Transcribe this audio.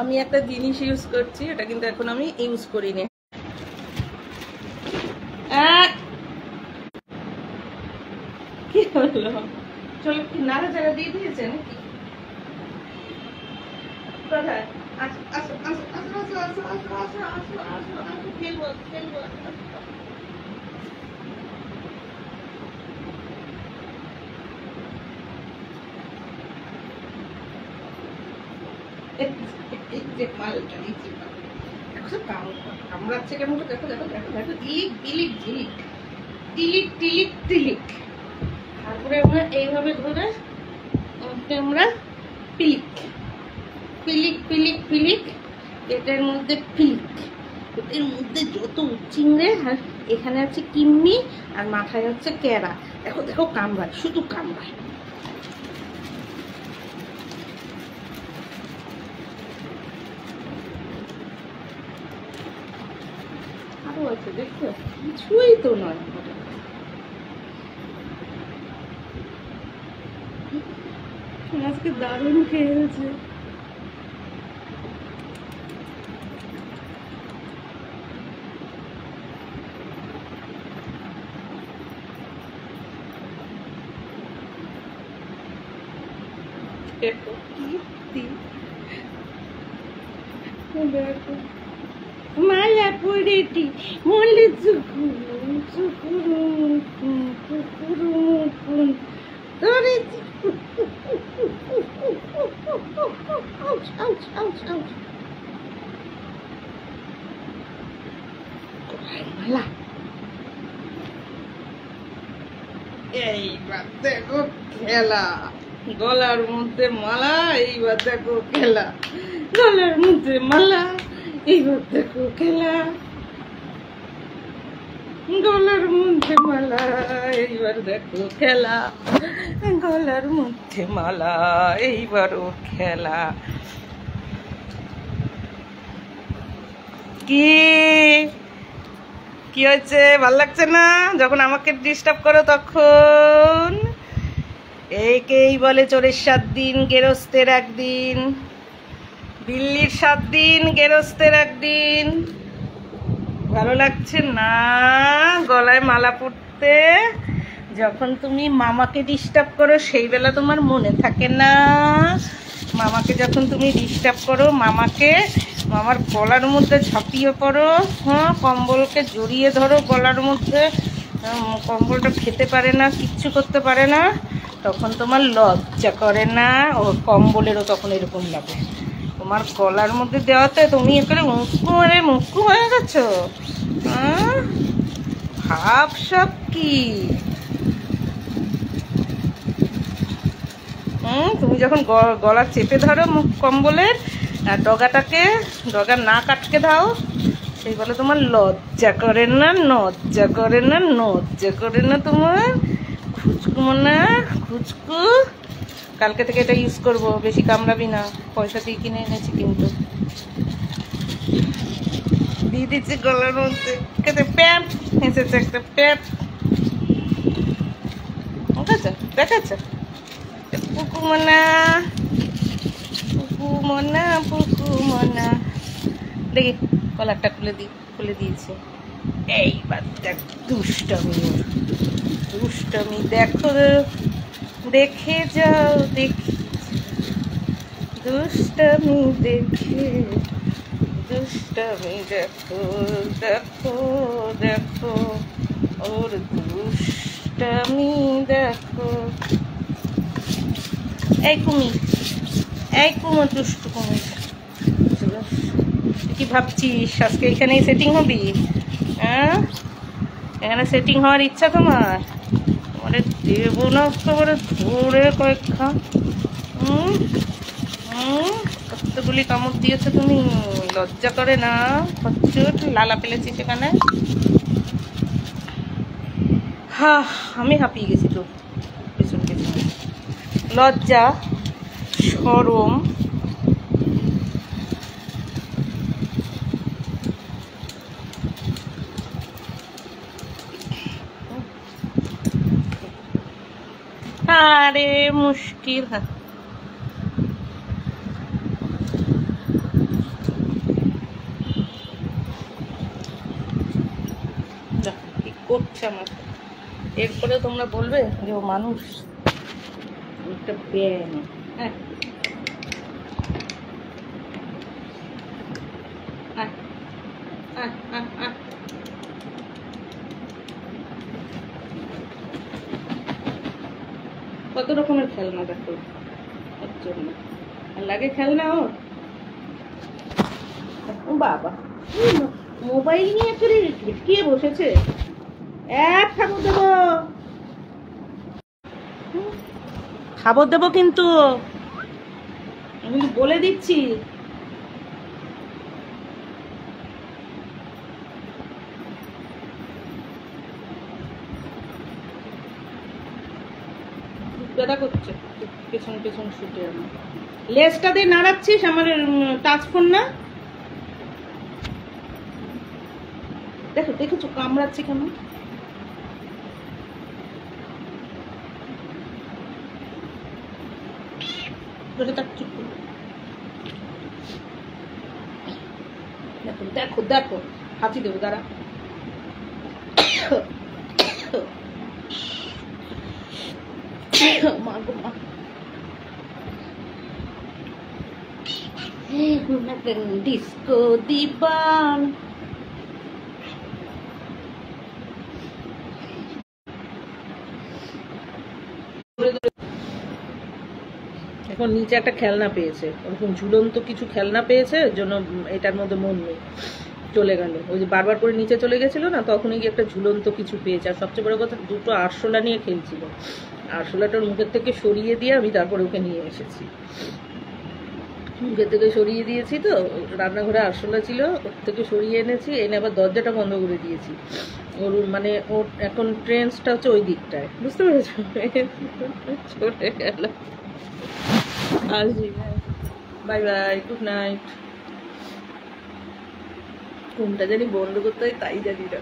আমি একটা জিনিস ইউজ করছি, এটা কিন্তু এখন আমি ইউজ করিনি। কি হলো? চলো, কি নাড়াচাড়া দিয়ে দিয়েছে নাকি? কোথায়? আসো আসো আসো আসো আসো আসো আসো আসো আসো আসো আসো, খেলবো খেলবো। কামড়াচ্ছে কেমন? দেখো দেখো দেখো দেখো, টিলিক টিলিক ঝিলিক টিলিক টিলিক টিলিক। তারপরে আমরা এইভাবে ধরে আমরা পিলিক পিলিক পিলিক পিলিক, এটার মধ্যে পিলিক, এর মধ্যে যত চিংড়ে, আর এখানে আছে কিম্মি, আর মাথায় হচ্ছে কেরা। দেখো দেখো কামড়ায়, শুধু কামড়ায়। আরো আছে দেখো, কিছুই তো নয়। আজকে দারুণ খেলছে। দেখো মালা পড়েটি মলে ধরেছি। মালা এইবার দেখো খেলা, গলার মধ্যে মালা, এইবার দেখো খেলা, গলার মধ্যে মালা, এইবার দেখো খেলা, গলার মধ্যে মালা, এইবার দেখো খেলা, গলার মধ্যে মালা, এইবারও খেলা। কি কি হয়েছে? ভাল লাগছে না যখন আমাকে ডিস্টার্ব করো তখন? এইকেই বলে চোরের 7 দিন গেরস্তের একদিন, দিল্লির 7 দিন গেরস্তের একদিন। ভালো লাগছে না গলায় মালা পরতে? যখন তুমি মামাকে ডিস্টার্ব করো সেই বেলা তোমার মনে থাকে না? মামাকে যখন তুমি ডিস্টার্ব করো, মামার গলার মধ্যে ঝাঁপিয়ে পড়ো, হ্যাঁ, কম্বলকে জড়িয়ে ধরো গলার মধ্যে, কম্বলটা খেতে পারে না, কিচ্ছু করতে পারে না, তখন তোমার লজ্জা করে না? ও কম্বলেরও তখন এরকম লাগে। তোমার গলার মধ্যে দেওয়াতে তুমি এখানে মুক্কু হয়ে গেছো। ভাব সব কি? তুমি যখন গলা চেপে ধরো কম্বলের, আর ডগার নাক আটকে দাও, সেই বলে তোমার লজ্জা করে না? লজ্জা করে না? লজ্জা করে না তোমার? খুচকু মনা খুচকু। কালকে থেকে এটা ইউজ করবো, বেশি কামড়াবি না, পয়সা দিয়ে কিনে এনেছি কিন্তু। দিয়ে দিচ্ছি গলার মধ্যে, খেতে প্যাপ এসেছে একটা প্যাপ। দেখাচ্ছে পুকু মনা, পুকু মনা, পুকু মনা। দেখি কলারটা খুলে দিয়েছে। এইবার দেখ দুষ্টমি দেখো, দেখে যাও, দেখি দুষ্টমি দেখো, দেখো দেখো ওর দুষ্টমি দেখো। এই কুমির দুষ্টু কুমির, কি ভাবছিস আজকে এখানেই সেটিং হবি? হ্যাঁ, এখানে সেটিং হওয়ার ইচ্ছা তোমার? তোমার দেবো না একেবারে ধরে কয়েকটা। কতগুলি কামড় দিয়েছো তুমি, লজ্জা করে না? প্রচুর লালা ফেলেছি সেখানে। আমি হাঁপিয়ে গেছি তো পেছন পেছনে। লজ্জা শরম, আরে মুশকিল। করছে আমার। এরপরে তোমরা বলবে যে ও মানুষ, একটা ব্যায়াম। হ্যাঁ কত রকমের খেলনা দেখো ওর জন্য। আর লাগে খেলনা ওর। বাবা মোবাইল নিয়ে চলে কে বসেছে। এক খাবো দেবো, খাবার দেবো কিন্তু, আমি বলে দিচ্ছি। ব্যথা করছে পেছন পেছন ছুটে। আমার লেজটা দিয়ে নাড়াচ্ছিস, আমার টাচ ফোন না। দেখো দেখেছো কামড়াচ্ছে কেমন। দেখো দেখো দেখো হাঁচি দেবো দাঁড়া। মা গো মা, ডিস্কো দিবান। এখন নিচে একটা খেলনা পেয়েছে, ওরকম ঝুলন্ত কিছু খেলনা পেয়েছে, ওর জন্য এটার মধ্যে মন নেই, চলে গেল। ওই যে বারবার করে নিচে চলে গেছিল না, তখনই গিয়ে একটা ঝুলন্ত কিছু পেয়েছে। আর সবচেয়ে বড় কথা, দুটো আরশোলা নিয়ে খেলছিল। আরশোলাটার মুখের থেকে সরিয়ে দিয়ে আমি তারপরে ওকে নিয়ে এসেছি। মুখের থেকে সরিয়ে দিয়েছি, তো রান্নাঘরে আরশোলা ছিল, ওর থেকে সরিয়ে এনেছি, এনে আবার দরজাটা বন্ধ করে দিয়েছি। ওর মানে ওর এখন ট্রেন্সটা হচ্ছে ওই দিকটায়, বুঝতে পেরেছো। চলে গেল। আসি, বাই বাই, গুড নাইট। ঘুমটা জানি বন্ধ করতে হয় তাই জানি না।